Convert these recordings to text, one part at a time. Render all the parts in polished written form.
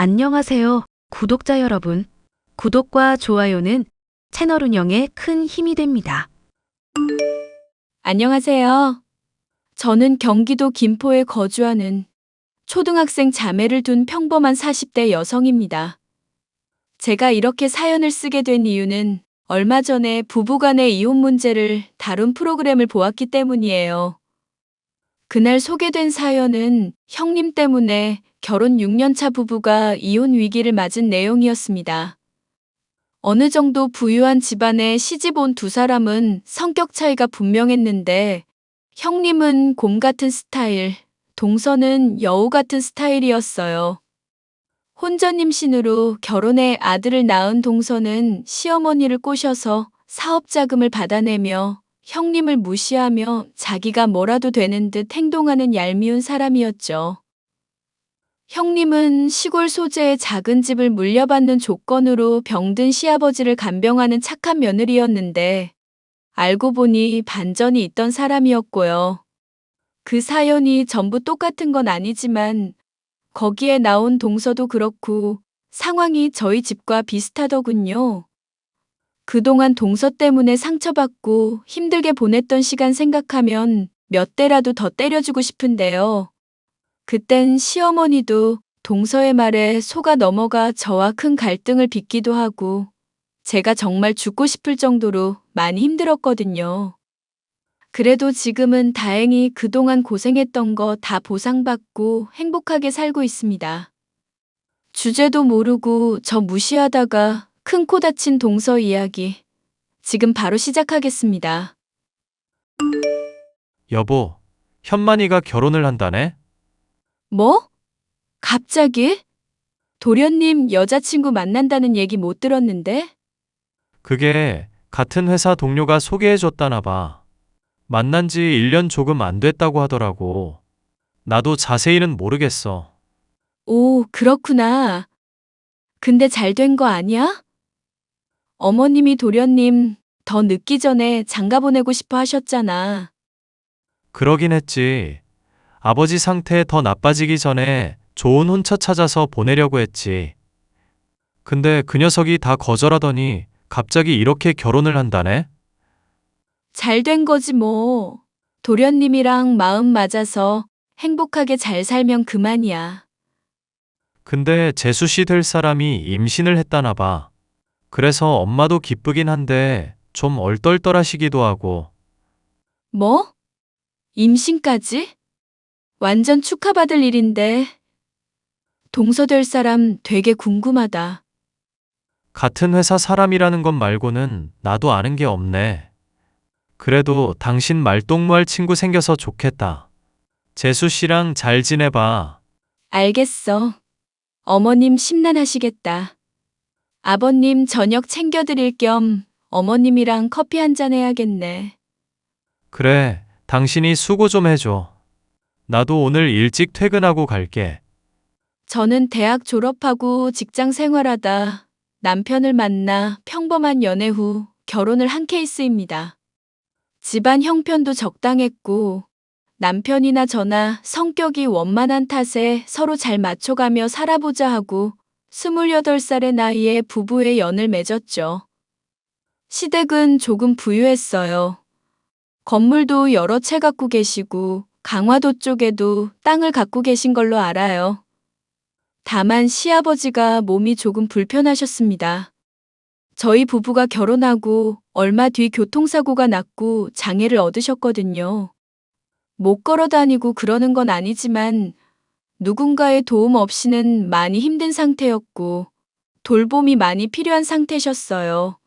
안녕하세요, 구독자 여러분. 구독과 좋아요는 채널 운영에 큰 힘이 됩니다. 안녕하세요. 저는 경기도 김포에 거주하는 초등학생 자매를 둔 평범한 40대 여성입니다. 제가 이렇게 사연을 쓰게 된 이유는 얼마 전에 부부간의 이혼 문제를 다룬 프로그램을 보았기 때문이에요. 그날 소개된 사연은 형님 때문에 결혼 6년차 부부가 이혼 위기를 맞은 내용이었습니다. 어느 정도 부유한 집안에 시집 온 두 사람은 성격 차이가 분명했는데 형님은 곰 같은 스타일, 동서는 여우 같은 스타일이었어요. 혼전 임신으로 결혼해 아들을 낳은 동서는 시어머니를 꼬셔서 사업 자금을 받아내며 형님을 무시하며 자기가 뭐라도 되는 듯 행동하는 얄미운 사람이었죠. 형님은 시골 소재의 작은 집을 물려받는 조건으로 병든 시아버지를 간병하는 착한 며느리였는데 알고 보니 반전이 있던 사람이었고요. 그 사연이 전부 똑같은 건 아니지만 거기에 나온 동서도 그렇고 상황이 저희 집과 비슷하더군요. 그동안 동서 때문에 상처받고 힘들게 보냈던 시간 생각하면 몇 대라도 더 때려주고 싶은데요. 그땐 시어머니도 동서의 말에 속아 넘어가 저와 큰 갈등을 빚기도 하고 제가 정말 죽고 싶을 정도로 많이 힘들었거든요. 그래도 지금은 다행히 그동안 고생했던 거 다 보상받고 행복하게 살고 있습니다. 주제도 모르고 저 무시하다가 큰 코 다친 동서 이야기. 지금 바로 시작하겠습니다. 여보, 현만이가 결혼을 한다네? 뭐? 갑자기? 도련님 여자친구 만난다는 얘기 못 들었는데? 그게 같은 회사 동료가 소개해줬다나 봐. 만난 지 1년 조금 안 됐다고 하더라고. 나도 자세히는 모르겠어. 오, 그렇구나. 근데 잘 된 거 아니야? 어머님이 도련님 더 늦기 전에 장가 보내고 싶어 하셨잖아. 그러긴 했지. 아버지 상태 더 나빠지기 전에 좋은 혼처 찾아서 보내려고 했지. 근데 그 녀석이 다 거절하더니 갑자기 이렇게 결혼을 한다네? 잘 된 거지 뭐. 도련님이랑 마음 맞아서 행복하게 잘 살면 그만이야. 근데 재수 씨 될 사람이 임신을 했다나 봐. 그래서 엄마도 기쁘긴 한데 좀 얼떨떨하시기도 하고. 뭐? 임신까지? 완전 축하받을 일인데. 동서될 사람 되게 궁금하다. 같은 회사 사람이라는 것 말고는 나도 아는 게 없네. 그래도 당신 말동무할 친구 생겨서 좋겠다. 재수 씨랑 잘 지내봐. 알겠어. 어머님 심란하시겠다. 아버님 저녁 챙겨드릴 겸 어머님이랑 커피 한잔 해야겠네. 그래, 당신이 수고 좀 해줘. 나도 오늘 일찍 퇴근하고 갈게. 저는 대학 졸업하고 직장 생활하다 남편을 만나 평범한 연애 후 결혼을 한 케이스입니다. 집안 형편도 적당했고 남편이나 저나 성격이 원만한 탓에 서로 잘 맞춰가며 살아보자 하고 28살의 나이에 부부의 연을 맺었죠. 시댁은 조금 부유했어요. 건물도 여러 채 갖고 계시고 강화도 쪽에도 땅을 갖고 계신 걸로 알아요. 다만 시아버지가 몸이 조금 불편하셨습니다. 저희 부부가 결혼하고 얼마 뒤 교통사고가 났고 장애를 얻으셨거든요. 못 걸어 다니고 그러는 건 아니지만 누군가의 도움 없이는 많이 힘든 상태였고 돌봄이 많이 필요한 상태셨어요.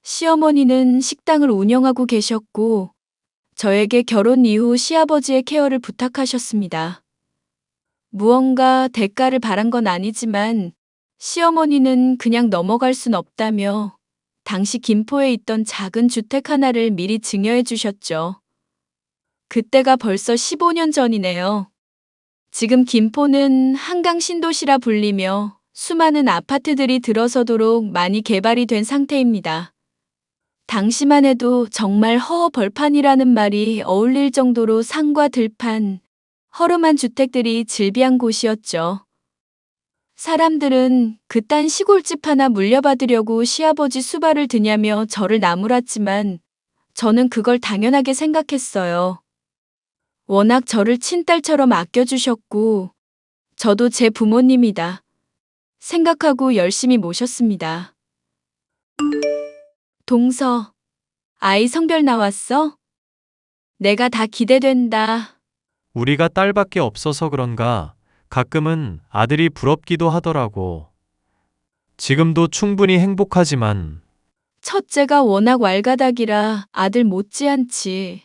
시어머니는 식당을 운영하고 계셨고 저에게 결혼 이후 시아버지의 케어를 부탁하셨습니다. 무언가 대가를 바란 건 아니지만 시어머니는 그냥 넘어갈 순 없다며 당시 김포에 있던 작은 주택 하나를 미리 증여해 주셨죠. 그때가 벌써 15년 전이네요. 지금 김포는 한강 신도시라 불리며 수많은 아파트들이 들어서도록 많이 개발이 된 상태입니다. 당시만 해도 정말 허허벌판이라는 말이 어울릴 정도로 산과 들판, 허름한 주택들이 즐비한 곳이었죠. 사람들은 그딴 시골집 하나 물려받으려고 시아버지 수발을 드냐며 저를 나무랐지만 저는 그걸 당연하게 생각했어요. 워낙 저를 친딸처럼 아껴주셨고 저도 제 부모님이다 생각하고 열심히 모셨습니다. 동서, 아이 성별 나왔어? 내가 다 기대된다. 우리가 딸밖에 없어서 그런가 가끔은 아들이 부럽기도 하더라고. 지금도 충분히 행복하지만 첫째가 워낙 왈가닥이라 아들 못지않지.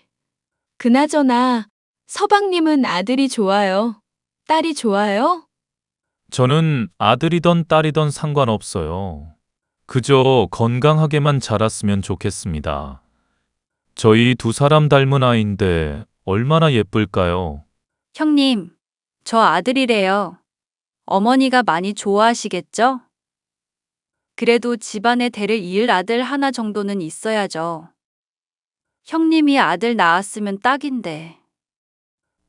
그나저나 서방님은 아들이 좋아요? 딸이 좋아요? 저는 아들이던 딸이던 상관없어요. 그저 건강하게만 자랐으면 좋겠습니다. 저희 두 사람 닮은 아이인데 얼마나 예쁠까요? 형님, 저 아들이래요. 어머니가 많이 좋아하시겠죠? 그래도 집안의 대를 이을 아들 하나 정도는 있어야죠. 형님이 아들 낳았으면 딱인데.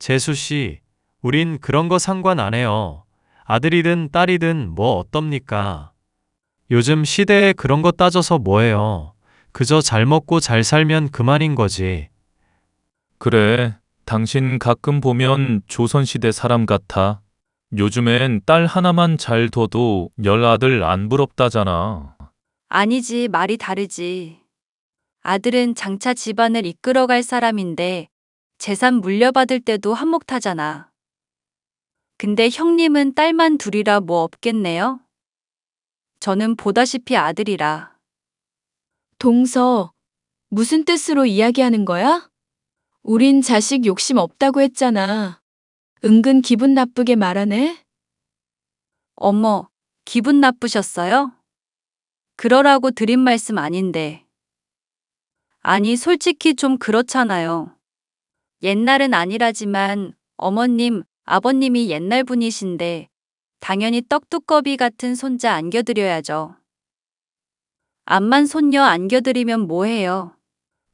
재수 씨, 우린 그런 거 상관 안 해요. 아들이든 딸이든 뭐 어떻습니까? 요즘 시대에 그런 거 따져서 뭐해요. 그저 잘 먹고 잘 살면 그만인 거지. 그래, 당신 가끔 보면 조선시대 사람 같아. 요즘엔 딸 하나만 잘 둬도 열 아들 안 부럽다잖아. 아니지, 말이 다르지. 아들은 장차 집안을 이끌어갈 사람인데 재산 물려받을 때도 한몫하잖아. 근데 형님은 딸만 둘이라 뭐 없겠네요? 저는 보다시피 아들이라. 동서, 무슨 뜻으로 이야기하는 거야? 우린 자식 욕심 없다고 했잖아. 은근 기분 나쁘게 말하네? 어머, 기분 나쁘셨어요? 그러라고 드린 말씀 아닌데. 아니, 솔직히 좀 그렇잖아요. 옛날은 아니라지만 어머님, 아버님이 옛날 분이신데 당연히 떡두꺼비 같은 손자 안겨드려야죠. 암만 손녀 안겨드리면 뭐해요?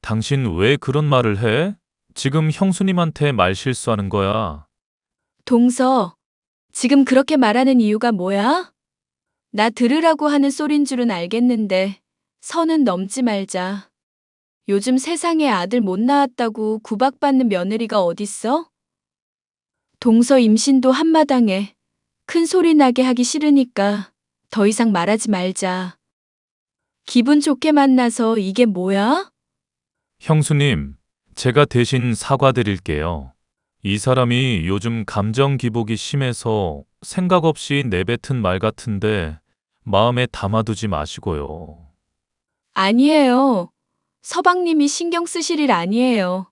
당신 왜 그런 말을 해? 지금 형수님한테 말 실수하는 거야. 동서, 지금 그렇게 말하는 이유가 뭐야? 나 들으라고 하는 소린 줄은 알겠는데 선은 넘지 말자. 요즘 세상에 아들 못 낳았다고 구박받는 며느리가 어딨어? 동서 임신도 한마당에 큰 소리 나게 하기 싫으니까 더 이상 말하지 말자. 기분 좋게 만나서 이게 뭐야? 형수님, 제가 대신 사과드릴게요. 이 사람이 요즘 감정 기복이 심해서 생각 없이 내뱉은 말 같은데 마음에 담아두지 마시고요. 아니에요. 서방님이 신경 쓰실 일 아니에요.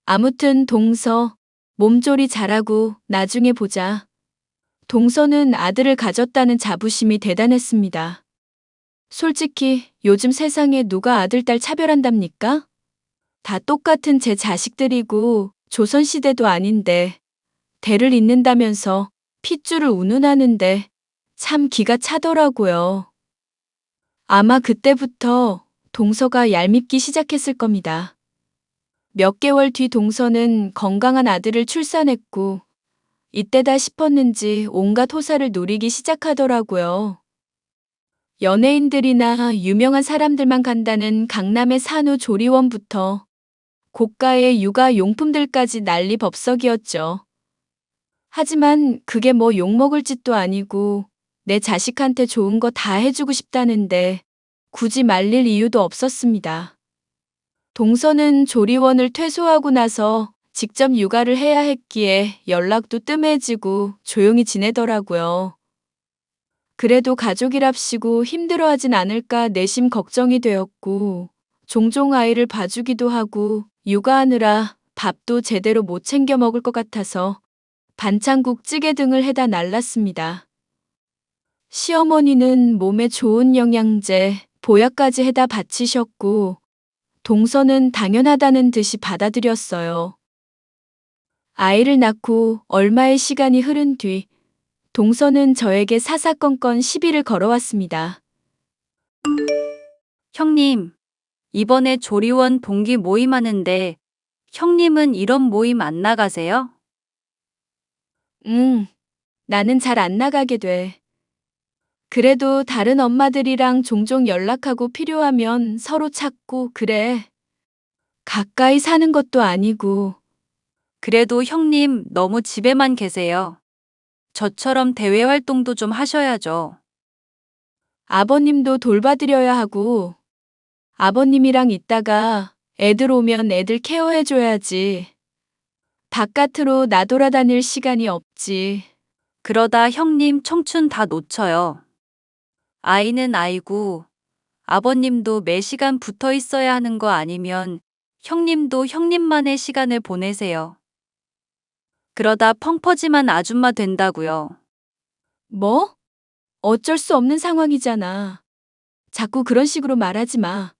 아무튼 동서, 몸조리 잘하고 나중에 보자. 동서는 아들을 가졌다는 자부심이 대단했습니다. 솔직히 요즘 세상에 누가 아들, 딸 차별한답니까? 다 똑같은 제 자식들이고 조선시대도 아닌데 대를 잇는다면서 핏줄을 운운하는데 참 기가 차더라고요. 아마 그때부터 동서가 얄밉기 시작했을 겁니다. 몇 개월 뒤 동서는 건강한 아들을 출산했고 이때다 싶었는지 온갖 호사를 누리기 시작하더라고요. 연예인들이나 유명한 사람들만 간다는 강남의 산후 조리원부터 고가의 육아 용품들까지 난리법석이었죠. 하지만 그게 뭐 욕먹을 짓도 아니고 내 자식한테 좋은 거 다 해주고 싶다는데 굳이 말릴 이유도 없었습니다. 동서는 조리원을 퇴소하고 나서 직접 육아를 해야 했기에 연락도 뜸해지고 조용히 지내더라고요. 그래도 가족이랍시고 힘들어하진 않을까 내심 걱정이 되었고 종종 아이를 봐주기도 하고 육아하느라 밥도 제대로 못 챙겨 먹을 것 같아서 반찬국 찌개 등을 해다 날랐습니다. 시어머니는 몸에 좋은 영양제, 보약까지 해다 바치셨고 동서는 당연하다는 듯이 받아들였어요. 아이를 낳고 얼마의 시간이 흐른 뒤 동서는 저에게 사사건건 시비를 걸어왔습니다. 형님, 이번에 조리원 동기 모임하는데 형님은 이런 모임 안 나가세요? 나는 잘 안 나가게 돼. 그래도 다른 엄마들이랑 종종 연락하고 필요하면 서로 찾고 그래. 가까이 사는 것도 아니고. 그래도 형님 너무 집에만 계세요. 저처럼 대외 활동도 좀 하셔야죠. 아버님도 돌봐드려야 하고. 아버님이랑 있다가 애들 오면 애들 케어해줘야지. 바깥으로 나돌아다닐 시간이 없지. 그러다 형님 청춘 다 놓쳐요. 아이는 아이고, 아버님도 매 시간 붙어 있어야 하는 거 아니면 형님도 형님만의 시간을 보내세요. 그러다 펑퍼짐한 아줌마 된다고요. 뭐? 어쩔 수 없는 상황이잖아. 자꾸 그런 식으로 말하지 마.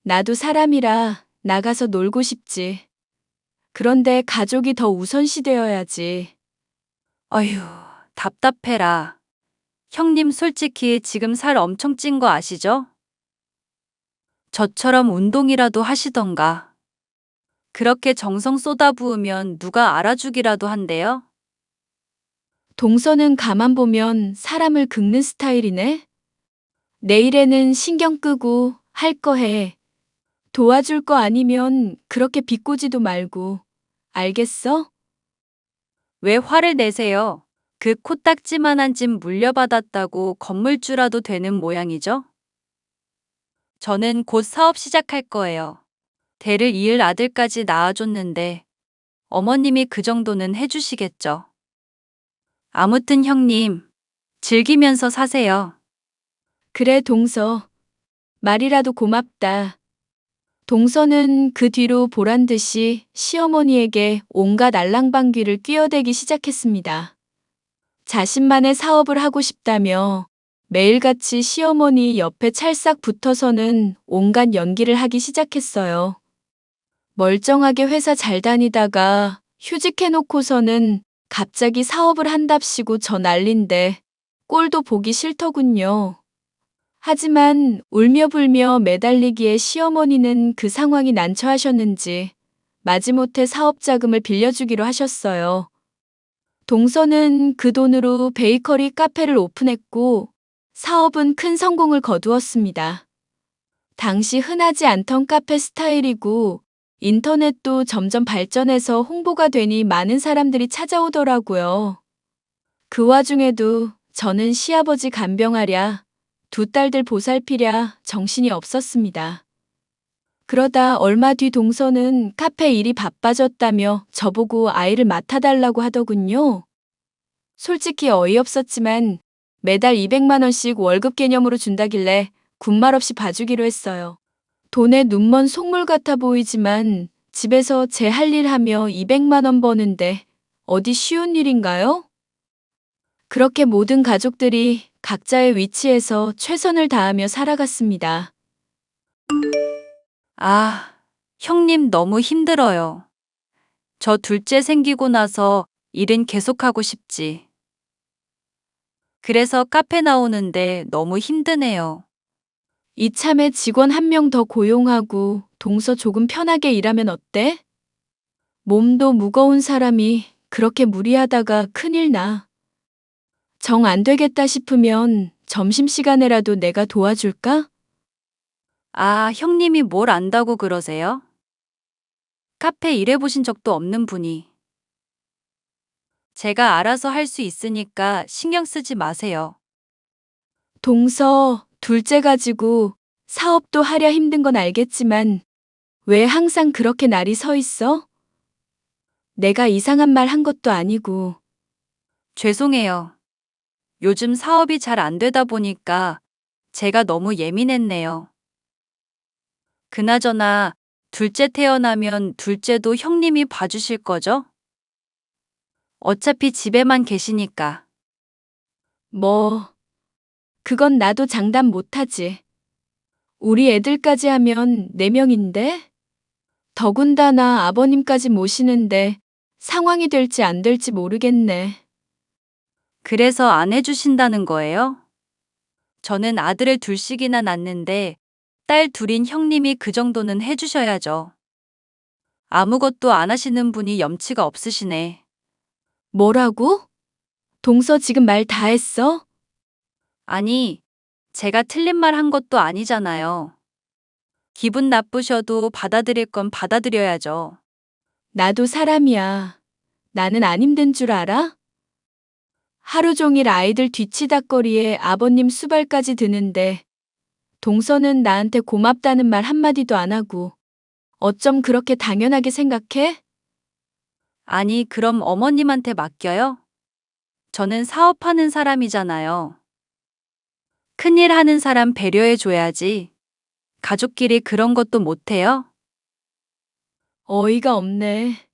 나도 사람이라 나가서 놀고 싶지. 그런데 가족이 더 우선시 되어야지. 어휴, 답답해라. 형님 솔직히 지금 살 엄청 찐 거 아시죠? 저처럼 운동이라도 하시던가. 그렇게 정성 쏟아부으면 누가 알아주기라도 한대요? 동서는 가만 보면 사람을 긁는 스타일이네. 내일에는 신경 끄고 할 거 해. 도와줄 거 아니면 그렇게 비꼬지도 말고. 알겠어? 왜 화를 내세요? 그 코딱지만한 집 물려받았다고 건물주라도 되는 모양이죠? 저는 곧 사업 시작할 거예요. 대를 이을 아들까지 낳아줬는데 어머님이 그 정도는 해주시겠죠. 아무튼 형님, 즐기면서 사세요. 그래, 동서. 말이라도 고맙다. 동서는 그 뒤로 보란 듯이 시어머니에게 온갖 알랑방귀를 뀌어대기 시작했습니다. 자신만의 사업을 하고 싶다며 매일같이 시어머니 옆에 찰싹 붙어서는 온갖 연기를 하기 시작했어요. 멀쩡하게 회사 잘 다니다가 휴직해놓고서는 갑자기 사업을 한답시고 저 난린데 꼴도 보기 싫더군요. 하지만 울며 불며 매달리기에 시어머니는 그 상황이 난처하셨는지 마지못해 사업 자금을 빌려주기로 하셨어요. 동서는 그 돈으로 베이커리 카페를 오픈했고 사업은 큰 성공을 거두었습니다. 당시 흔하지 않던 카페 스타일이고 인터넷도 점점 발전해서 홍보가 되니 많은 사람들이 찾아오더라고요. 그 와중에도 저는 시아버지 간병하랴, 두 딸들 보살피랴 정신이 없었습니다. 그러다 얼마 뒤 동서는 카페 일이 바빠졌다며 저보고 아이를 맡아달라고 하더군요. 솔직히 어이없었지만 매달 200만 원씩 월급 개념으로 준다길래 군말 없이 봐주기로 했어요. 돈에 눈먼 속물 같아 보이지만 집에서 제 할 일 하며 200만 원 버는데 어디 쉬운 일인가요? 그렇게 모든 가족들이 각자의 위치에서 최선을 다하며 살아갔습니다. 아, 형님 너무 힘들어요. 저 둘째 생기고 나서 일은 계속하고 싶지. 그래서 카페 나오는데 너무 힘드네요. 이참에 직원 한 명 더 고용하고 동서 조금 편하게 일하면 어때? 몸도 무거운 사람이 그렇게 무리하다가 큰일 나. 정 안 되겠다 싶으면 점심시간에라도 내가 도와줄까? 아, 형님이 뭘 안다고 그러세요? 카페 일해보신 적도 없는 분이. 제가 알아서 할 수 있으니까 신경 쓰지 마세요. 동서, 둘째 가지고 사업도 하랴 힘든 건 알겠지만 왜 항상 그렇게 날이 서 있어? 내가 이상한 말 한 것도 아니고. 죄송해요. 요즘 사업이 잘 안 되다 보니까 제가 너무 예민했네요. 그나저나 둘째 태어나면 둘째도 형님이 봐주실 거죠? 어차피 집에만 계시니까. 뭐, 그건 나도 장담 못하지. 우리 애들까지 하면 4명인데? 더군다나 아버님까지 모시는데 상황이 될지 안 될지 모르겠네. 그래서 안 해주신다는 거예요? 저는 아들을 둘씩이나 낳는데 딸 둘인 형님이 그 정도는 해주셔야죠. 아무것도 안 하시는 분이 염치가 없으시네. 뭐라고? 동서 지금 말 다 했어? 아니, 제가 틀린 말 한 것도 아니잖아요. 기분 나쁘셔도 받아들일 건 받아들여야죠. 나도 사람이야. 나는 안 힘든 줄 알아? 하루 종일 아이들 뒤치다꺼리에 아버님 수발까지 드는데 동서는 나한테 고맙다는 말 한마디도 안 하고 어쩜 그렇게 당연하게 생각해? 아니, 그럼 어머님한테 맡겨요? 저는 사업하는 사람이잖아요. 큰일 하는 사람 배려해줘야지. 가족끼리 그런 것도 못해요? 어이가 없네.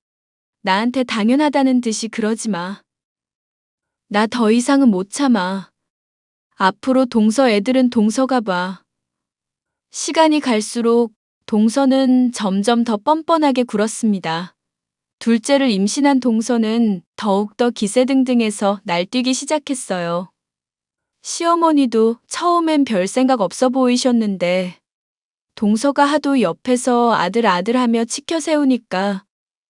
나한테 당연하다는 듯이 그러지 마. 나 더 이상은 못 참아. 앞으로 동서 애들은 동서가 봐. 시간이 갈수록 동서는 점점 더 뻔뻔하게 굴었습니다. 둘째를 임신한 동서는 더욱더 기세등등해서 날뛰기 시작했어요. 시어머니도 처음엔 별 생각 없어 보이셨는데 동서가 하도 옆에서 아들 하며 치켜 세우니까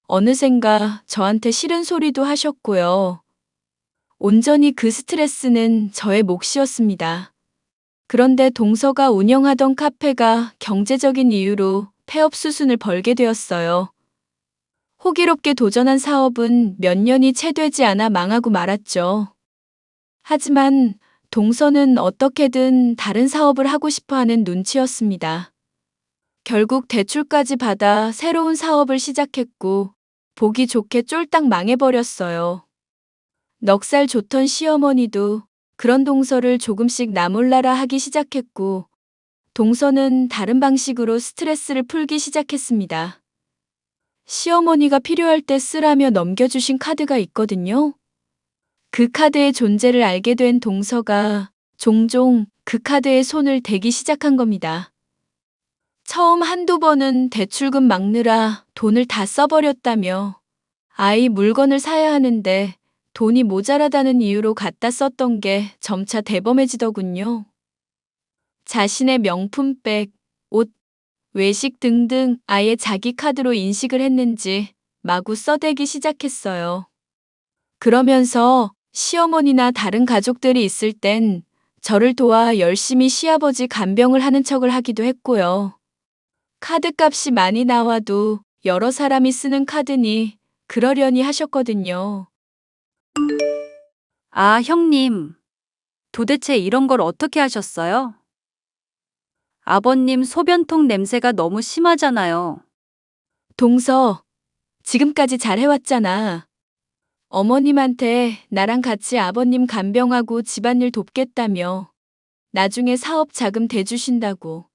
어느샌가 저한테 싫은 소리도 하셨고요. 온전히 그 스트레스는 저의 몫이었습니다. 그런데 동서가 운영하던 카페가 경제적인 이유로 폐업 수순을 벌게 되었어요. 호기롭게 도전한 사업은 몇 년이 채 되지 않아 망하고 말았죠. 하지만 동서는 어떻게든 다른 사업을 하고 싶어 하는 눈치였습니다. 결국 대출까지 받아 새로운 사업을 시작했고 보기 좋게 쫄딱 망해버렸어요. 넉살 좋던 시어머니도 그런 동서를 조금씩 나몰라라 하기 시작했고 동서는 다른 방식으로 스트레스를 풀기 시작했습니다. 시어머니가 필요할 때 쓰라며 넘겨주신 카드가 있거든요. 그 카드의 존재를 알게 된 동서가 종종 그 카드에 손을 대기 시작한 겁니다. 처음 한두 번은 대출금 막느라 돈을 다 써버렸다며 아이 물건을 사야 하는데 돈이 모자라다는 이유로 갖다 썼던 게 점차 대범해지더군요. 자신의 명품백, 옷, 외식 등등 아예 자기 카드로 인식을 했는지 마구 써대기 시작했어요. 그러면서 시어머니나 다른 가족들이 있을 땐 저를 도와 열심히 시아버지 간병을 하는 척을 하기도 했고요. 카드값이 많이 나와도 여러 사람이 쓰는 카드니 그러려니 하셨거든요. 아, 형님. 도대체 이런 걸 어떻게 하셨어요? 아버님 소변통 냄새가 너무 심하잖아요. 동서, 지금까지 잘 해왔잖아. 어머님한테 나랑 같이 아버님 간병하고 집안일 돕겠다며 나중에 사업 자금 대주신다고.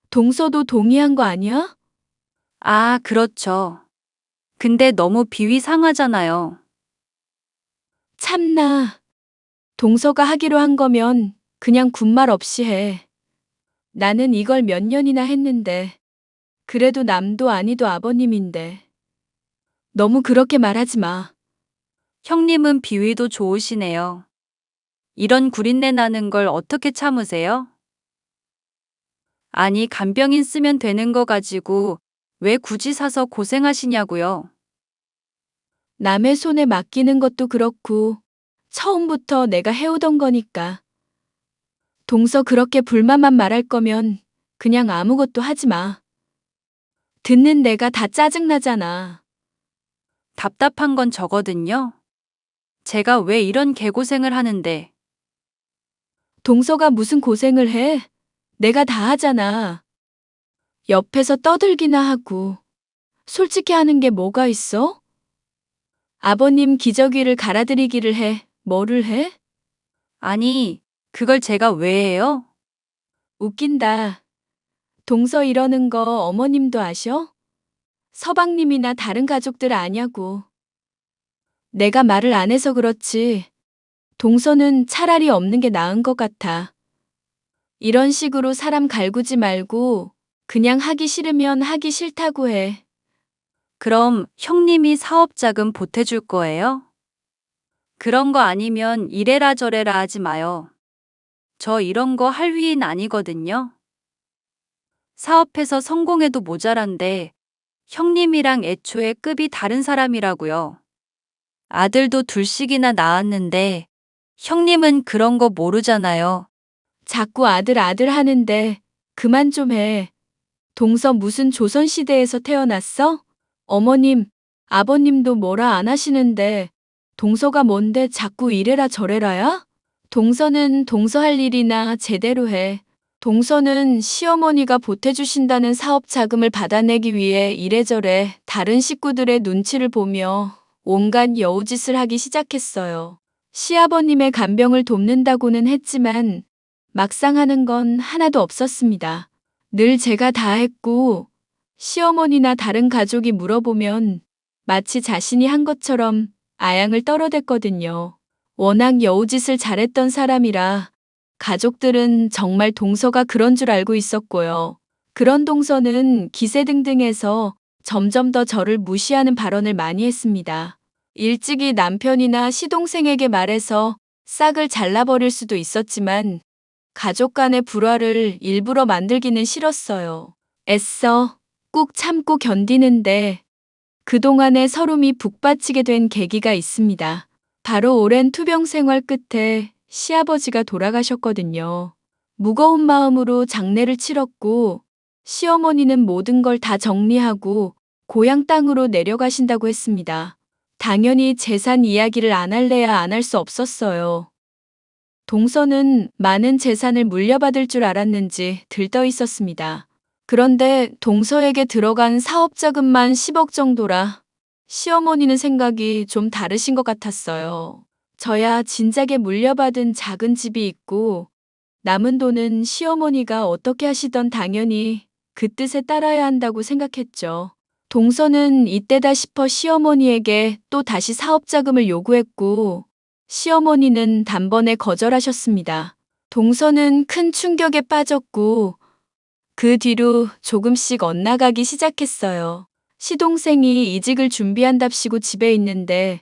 동서도 동의한 거 아니야? 아, 그렇죠. 근데 너무 비위 상하잖아요. 참나. 동서가 하기로 한 거면 그냥 군말 없이 해. 나는 이걸 몇 년이나 했는데 그래도 남도 아니도 아버님인데. 너무 그렇게 말하지 마. 형님은 비위도 좋으시네요. 이런 구린내 나는 걸 어떻게 참으세요? 아니, 간병인 쓰면 되는 거 가지고 왜 굳이 사서 고생하시냐고요. 남의 손에 맡기는 것도 그렇고 처음부터 내가 해오던 거니까. 동서 그렇게 불만만 말할 거면 그냥 아무것도 하지 마. 듣는 내가 다 짜증나잖아. 답답한 건 저거든요. 제가 왜 이런 개고생을 하는데. 동서가 무슨 고생을 해? 내가 다 하잖아. 옆에서 떠들기나 하고. 솔직히 하는 게 뭐가 있어? 아버님 기저귀를 갈아드리기를 해. 뭐를 해? 아니, 그걸 제가 왜 해요? 웃긴다. 동서 이러는 거 어머님도 아셔? 서방님이나 다른 가족들 아냐고. 내가 말을 안 해서 그렇지. 동서는 차라리 없는 게 나은 것 같아. 이런 식으로 사람 갈구지 말고 그냥 하기 싫으면 하기 싫다고 해. 그럼 형님이 사업자금 보태줄 거예요? 그런 거 아니면 이래라 저래라 하지 마요. 저 이런 거 할 위인 아니거든요. 사업해서 성공해도 모자란데 형님이랑 애초에 급이 다른 사람이라고요. 아들도 둘씩이나 낳았는데 형님은 그런 거 모르잖아요. 자꾸 아들 아들 하는데 그만 좀 해. 동서 무슨 조선시대에서 태어났어? 어머님, 아버님도 뭐라 안 하시는데 동서가 뭔데 자꾸 이래라 저래라야? 동서는 동서 할 일이나 제대로 해. 동서는 시어머니가 보태주신다는 사업 자금을 받아내기 위해 이래저래 다른 식구들의 눈치를 보며 온갖 여우짓을 하기 시작했어요. 시아버님의 간병을 돕는다고는 했지만 막상 하는 건 하나도 없었습니다. 늘 제가 다 했고 시어머니나 다른 가족이 물어보면 마치 자신이 한 것처럼 아양을 떨어댔거든요. 워낙 여우짓을 잘했던 사람이라 가족들은 정말 동서가 그런 줄 알고 있었고요. 그런 동서는 기세등등해서 점점 더 저를 무시하는 발언을 많이 했습니다. 일찍이 남편이나 시동생에게 말해서 싹을 잘라버릴 수도 있었지만 가족 간의 불화를 일부러 만들기는 싫었어요. 애써 꾹 참고 견디는데 그동안의 서름이 북받치게 된 계기가 있습니다. 바로 오랜 투병 생활 끝에 시아버지가 돌아가셨거든요. 무거운 마음으로 장례를 치렀고 시어머니는 모든 걸 다 정리하고 고향 땅으로 내려가신다고 했습니다. 당연히 재산 이야기를 안 할래야 안 할 수 없었어요. 동서는 많은 재산을 물려받을 줄 알았는지 들떠 있었습니다. 그런데 동서에게 들어간 사업 자금만 10억 정도라 시어머니는 생각이 좀 다르신 것 같았어요. 저야 진작에 물려받은 작은 집이 있고 남은 돈은 시어머니가 어떻게 하시던 당연히 그 뜻에 따라야 한다고 생각했죠. 동서는 이때다 싶어 시어머니에게 또 다시 사업 자금을 요구했고 시어머니는 단번에 거절하셨습니다. 동서는 큰 충격에 빠졌고 그 뒤로 조금씩 엇나가기 시작했어요. 시동생이 이직을 준비한답시고 집에 있는데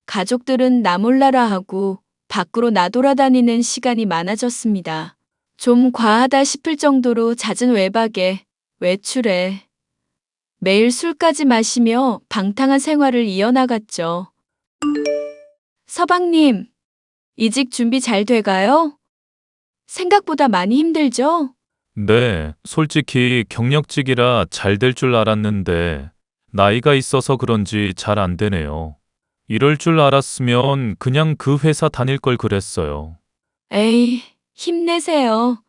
가족들은 나 몰라라 하고 밖으로 나돌아다니는 시간이 많아졌습니다. 좀 과하다 싶을 정도로 잦은 외박에 외출에 매일 술까지 마시며 방탕한 생활을 이어나갔죠. 서방님, 이직 준비 잘 돼가요? 생각보다 많이 힘들죠? 네, 솔직히 경력직이라 잘 될 줄 알았는데 나이가 있어서 그런지 잘 안 되네요. 이럴 줄 알았으면 그냥 그 회사 다닐 걸 그랬어요. 에이, 힘내세요.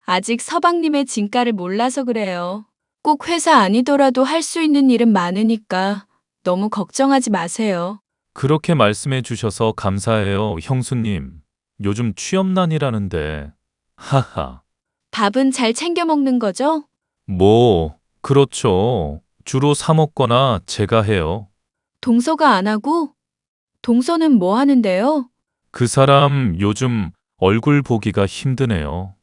아직 서방님의 진가를 몰라서 그래요. 꼭 회사 아니더라도 할 수 있는 일은 많으니까 너무 걱정하지 마세요. 그렇게 말씀해 주셔서 감사해요, 형수님. 요즘 취업난이라는데. 하하. 밥은 잘 챙겨 먹는 거죠? 뭐, 그렇죠. 주로 사 먹거나 제가 해요. 동서가 안 하고? 동서는 뭐 하는데요? 그 사람 요즘 얼굴 보기가 힘드네요.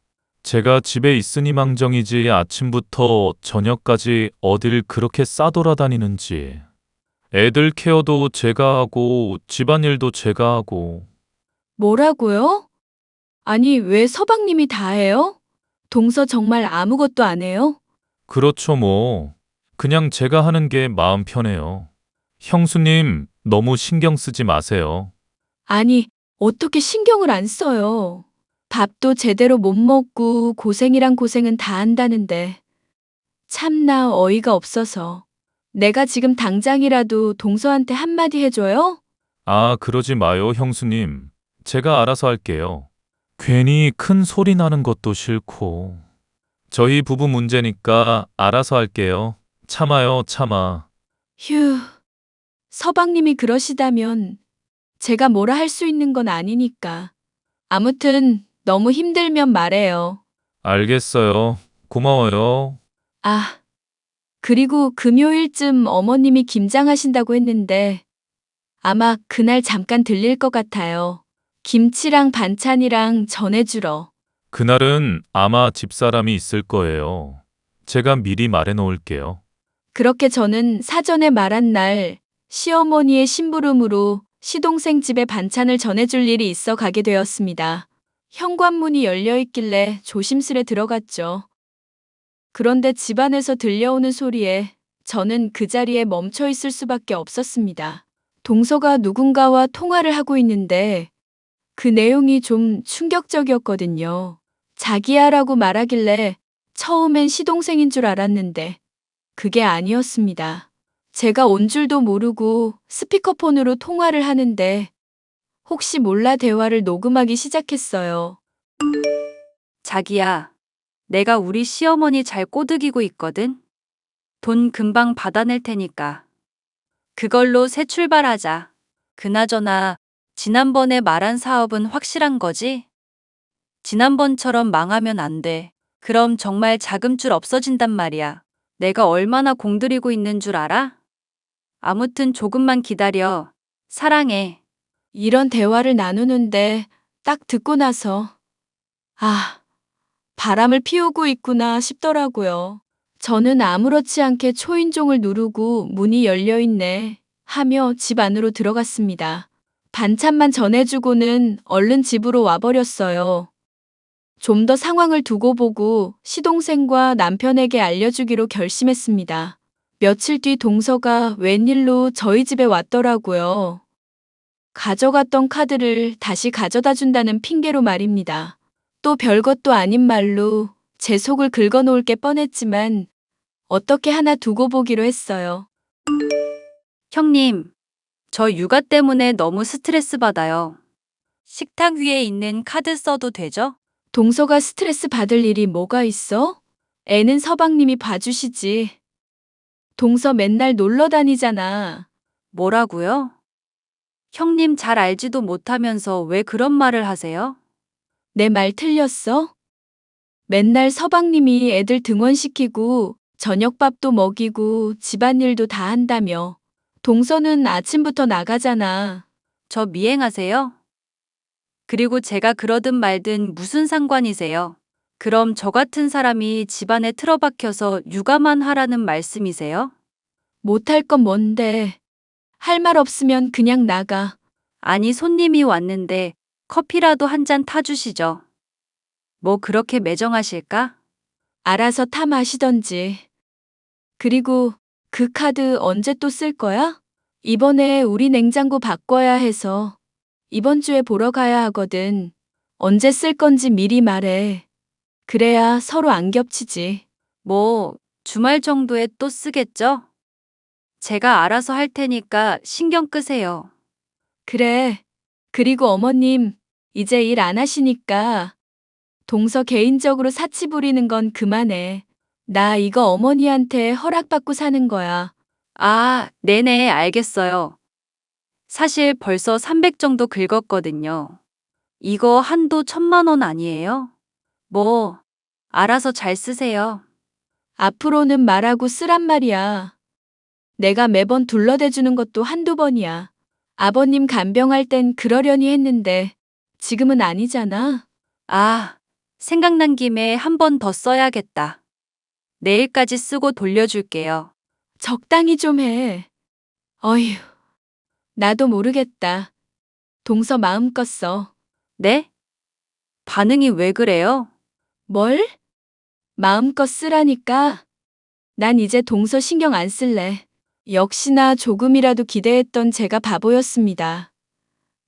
제가 집에 있으니 망정이지 아침부터 저녁까지 어딜 그렇게 싸돌아다니는지. 애들 케어도 제가 하고 집안일도 제가 하고. 뭐라고요? 아니, 왜 서방님이 다 해요? 동서 정말 아무것도 안 해요? 그렇죠 뭐. 그냥 제가 하는 게 마음 편해요. 형수님 너무 신경 쓰지 마세요. 아니, 어떻게 신경을 안 써요? 밥도 제대로 못 먹고 고생이란 고생은 다 한다는데. 참나 어이가 없어서. 내가 지금 당장이라도 동서한테 한마디 해줘요? 아, 그러지 마요, 형수님. 제가 알아서 할게요. 괜히 큰 소리 나는 것도 싫고. 저희 부부 문제니까 알아서 할게요. 참아요, 참아. 휴, 서방님이 그러시다면 제가 뭐라 할 수 있는 건 아니니까. 아무튼 너무 힘들면 말해요. 알겠어요. 고마워요. 아, 그리고 금요일쯤 어머님이 김장하신다고 했는데 아마 그날 잠깐 들릴 것 같아요. 김치랑 반찬이랑 전해주러. 그날은 아마 집사람이 있을 거예요. 제가 미리 말해 놓을게요. 그렇게 저는 사전에 말한 날 시어머니의 심부름으로 시동생 집에 반찬을 전해줄 일이 있어 가게 되었습니다. 현관문이 열려 있길래 조심스레 들어갔죠. 그런데 집안에서 들려오는 소리에 저는 그 자리에 멈춰 있을 수밖에 없었습니다. 동서가 누군가와 통화를 하고 있는데 그 내용이 좀 충격적이었거든요. 자기야라고 말하길래 처음엔 시동생인 줄 알았는데 그게 아니었습니다. 제가 온 줄도 모르고 스피커폰으로 통화를 하는데 혹시 몰라 대화를 녹음하기 시작했어요. 자기야, 내가 우리 시어머니 잘 꼬드기고 있거든. 돈 금방 받아낼 테니까. 그걸로 새 출발하자. 그나저나 지난번에 말한 사업은 확실한 거지? 지난번처럼 망하면 안 돼. 그럼 정말 자금줄 없어진단 말이야. 내가 얼마나 공들이고 있는 줄 알아? 아무튼 조금만 기다려. 사랑해. 이런 대화를 나누는데 딱 듣고 나서 아, 바람을 피우고 있구나 싶더라고요. 저는 아무렇지 않게 초인종을 누르고 문이 열려있네 하며 집 안으로 들어갔습니다. 반찬만 전해주고는 얼른 집으로 와버렸어요. 좀 더 상황을 두고 보고 시동생과 남편에게 알려주기로 결심했습니다. 며칠 뒤 동서가 웬일로 저희 집에 왔더라고요. 가져갔던 카드를 다시 가져다 준다는 핑계로 말입니다. 또 별것도 아닌 말로 제 속을 긁어놓을 게 뻔했지만 어떻게 하나 두고 보기로 했어요. 형님, 저 육아 때문에 너무 스트레스 받아요. 식탁 위에 있는 카드 써도 되죠? 동서가 스트레스 받을 일이 뭐가 있어? 애는 서방님이 봐주시지. 동서 맨날 놀러 다니잖아. 뭐라고요? 형님 잘 알지도 못하면서 왜 그런 말을 하세요? 내 말 틀렸어? 맨날 서방님이 애들 등원시키고 저녁밥도 먹이고 집안일도 다 한다며. 동서는 아침부터 나가잖아. 저 미행하세요? 그리고 제가 그러든 말든 무슨 상관이세요? 그럼 저 같은 사람이 집안에 틀어박혀서 육아만 하라는 말씀이세요? 못할 건 뭔데. 할 말 없으면 그냥 나가. 아니, 손님이 왔는데 커피라도 한 잔 타주시죠. 뭐 그렇게 매정하실까? 알아서 타 마시던지. 그리고 그 카드 언제 또 쓸 거야? 이번에 우리 냉장고 바꿔야 해서 이번 주에 보러 가야 하거든. 언제 쓸 건지 미리 말해. 그래야 서로 안 겹치지. 뭐 주말 정도에 또 쓰겠죠? 제가 알아서 할 테니까 신경 끄세요. 그래. 그리고 어머님, 이제 일 안 하시니까 동서 개인적으로 사치 부리는 건 그만해. 나 이거 어머니한테 허락받고 사는 거야. 아, 네네, 알겠어요. 사실 벌써 300 정도 긁었거든요. 이거 한도 1,000만 원 아니에요? 뭐, 알아서 잘 쓰세요. 앞으로는 말하고 쓰란 말이야. 내가 매번 둘러대주는 것도 한두 번이야. 아버님 간병할 땐 그러려니 했는데 지금은 아니잖아. 아, 생각난 김에 한 번 더 써야겠다. 내일까지 쓰고 돌려줄게요. 적당히 좀 해. 어휴, 나도 모르겠다. 동서 마음껏 써. 네? 반응이 왜 그래요? 뭘? 마음껏 쓰라니까. 난 이제 동서 신경 안 쓸래. 역시나 조금이라도 기대했던 제가 바보였습니다.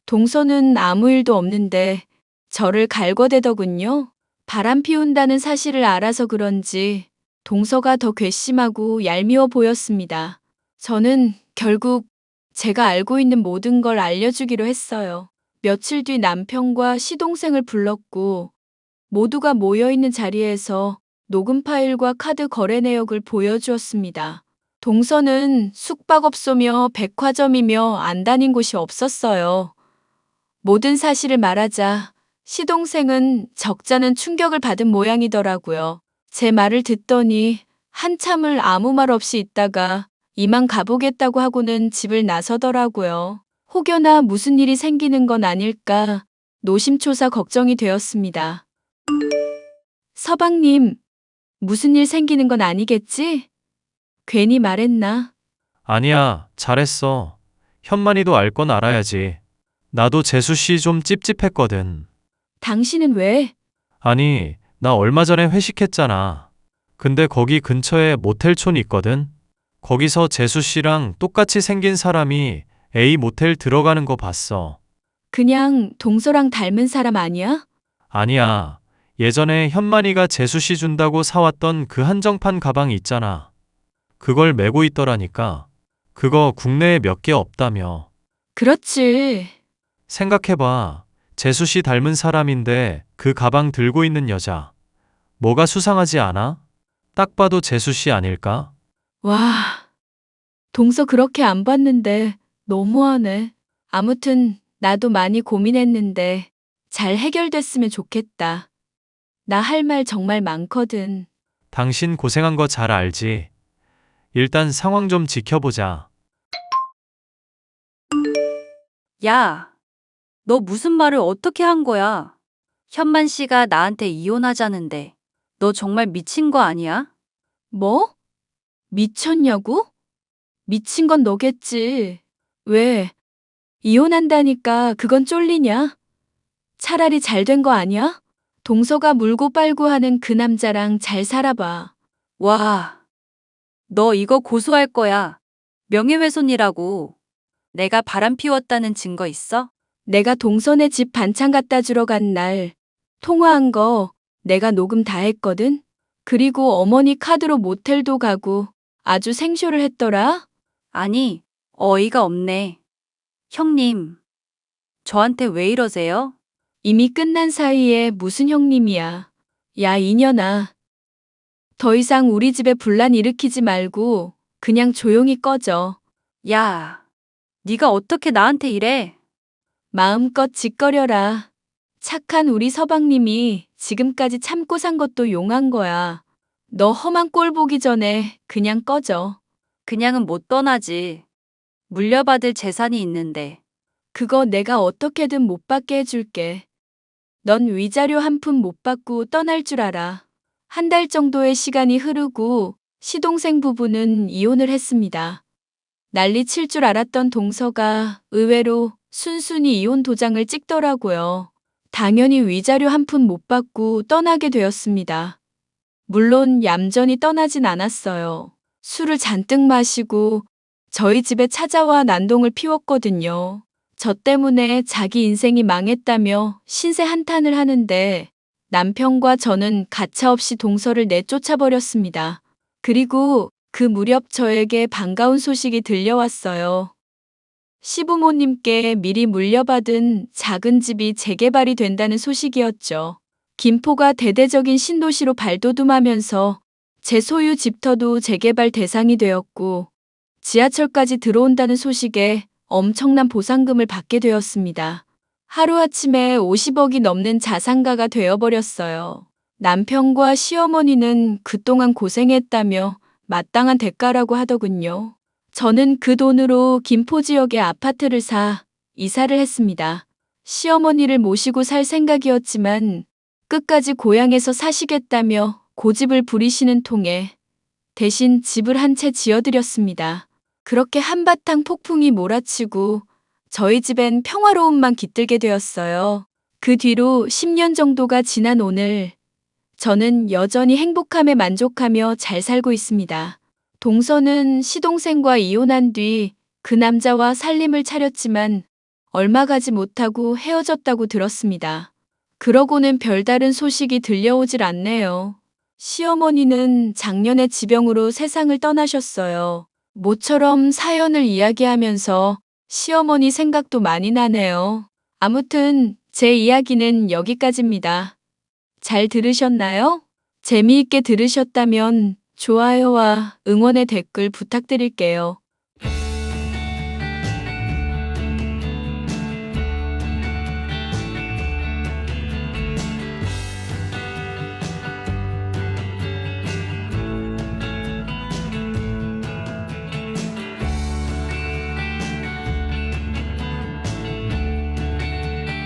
동서는 아무 일도 없는데 저를 갈궈대더군요. 바람 피운다는 사실을 알아서 그런지 동서가 더 괘씸하고 얄미워 보였습니다. 저는 결국 제가 알고 있는 모든 걸 알려주기로 했어요. 며칠 뒤 남편과 시동생을 불렀고 모두가 모여있는 자리에서 녹음 파일과 카드 거래 내역을 보여주었습니다. 동서는 숙박업소며 백화점이며 안 다닌 곳이 없었어요. 모든 사실을 말하자 시동생은 적잖은 충격을 받은 모양이더라고요. 제 말을 듣더니 한참을 아무 말 없이 있다가 이만 가보겠다고 하고는 집을 나서더라고요. 혹여나 무슨 일이 생기는 건 아닐까 노심초사 걱정이 되었습니다. 서방님, 무슨 일 생기는 건 아니겠지? 괜히 말했나? 아니야, 잘했어. 현만이도 알 건 알아야지. 나도 재수 씨 좀 찝찝했거든. 당신은 왜? 아니, 나 얼마 전에 회식했잖아. 근데 거기 근처에 모텔촌 있거든? 거기서 재수 씨랑 똑같이 생긴 사람이 A 모텔 들어가는 거 봤어. 그냥 동서랑 닮은 사람 아니야? 아니야. 예전에 현만이가 재수 씨 준다고 사왔던 그 한정판 가방 있잖아. 그걸 메고 있더라니까. 그거 국내에 몇 개 없다며. 그렇지. 생각해봐. 재수 씨 닮은 사람인데 그 가방 들고 있는 여자. 뭐가 수상하지 않아? 딱 봐도 재수 씨 아닐까? 와, 동서 그렇게 안 봤는데 너무하네. 아무튼 나도 많이 고민했는데 잘 해결됐으면 좋겠다. 나 할 말 정말 많거든. 당신 고생한 거 잘 알지? 일단 상황 좀 지켜보자. 야, 너 무슨 말을 어떻게 한 거야? 현만 씨가 나한테 이혼하자는데 너 정말 미친 거 아니야? 뭐? 미쳤냐고? 미친 건 너겠지. 왜? 이혼한다니까 그건 쫄리냐? 차라리 잘 된 거 아니야? 동서가 물고 빨고 하는 그 남자랑 잘 살아봐. 와, 너 이거 고소할 거야. 명예훼손이라고. 내가 바람 피웠다는 증거 있어? 내가 동선의 집 반찬 갖다 주러 간 날 통화한 거 내가 녹음 다 했거든? 그리고 어머니 카드로 모텔도 가고 아주 생쇼를 했더라? 아니, 어이가 없네. 형님, 저한테 왜 이러세요? 이미 끝난 사이에 무슨 형님이야. 야, 이년아. 더 이상 우리 집에 분란 일으키지 말고 그냥 조용히 꺼져. 야, 네가 어떻게 나한테 이래? 마음껏 짓거려라. 착한 우리 서방님이 지금까지 참고 산 것도 용한 거야. 너 험한 꼴 보기 전에 그냥 꺼져. 그냥은 못 떠나지. 물려받을 재산이 있는데. 그거 내가 어떻게든 못 받게 해줄게. 넌 위자료 한 푼 못 받고 떠날 줄 알아. 한 달 정도의 시간이 흐르고 시동생 부부는 이혼을 했습니다. 난리 칠 줄 알았던 동서가 의외로 순순히 이혼 도장을 찍더라고요. 당연히 위자료 한 푼 못 받고 떠나게 되었습니다. 물론 얌전히 떠나진 않았어요. 술을 잔뜩 마시고 저희 집에 찾아와 난동을 피웠거든요. 저 때문에 자기 인생이 망했다며 신세 한탄을 하는데 남편과 저는 가차없이 동서를 내쫓아 버렸습니다. 그리고 그 무렵 저에게 반가운 소식이 들려왔어요. 시부모님께 미리 물려받은 작은 집이 재개발이 된다는 소식이었죠. 김포가 대대적인 신도시로 발돋움하면서 제 소유 집터도 재개발 대상이 되었고 지하철까지 들어온다는 소식에 엄청난 보상금을 받게 되었습니다. 하루아침에 50억이 넘는 자산가가 되어버렸어요. 남편과 시어머니는 그동안 고생했다며 마땅한 대가라고 하더군요. 저는 그 돈으로 김포 지역에 아파트를 사 이사를 했습니다. 시어머니를 모시고 살 생각이었지만 끝까지 고향에서 사시겠다며 고집을 부리시는 통에 대신 집을 한 채 지어드렸습니다. 그렇게 한바탕 폭풍이 몰아치고 저희 집엔 평화로움만 깃들게 되었어요. 그 뒤로 10년 정도가 지난 오늘 저는 여전히 행복함에 만족하며 잘 살고 있습니다. 동서는 시동생과 이혼한 뒤 그 남자와 살림을 차렸지만 얼마 가지 못하고 헤어졌다고 들었습니다. 그러고는 별다른 소식이 들려오질 않네요. 시어머니는 작년에 지병으로 세상을 떠나셨어요. 모처럼 사연을 이야기하면서 시어머니 생각도 많이 나네요. 아무튼 제 이야기는 여기까지입니다. 잘 들으셨나요? 재미있게 들으셨다면 좋아요와 응원의 댓글 부탁드릴게요.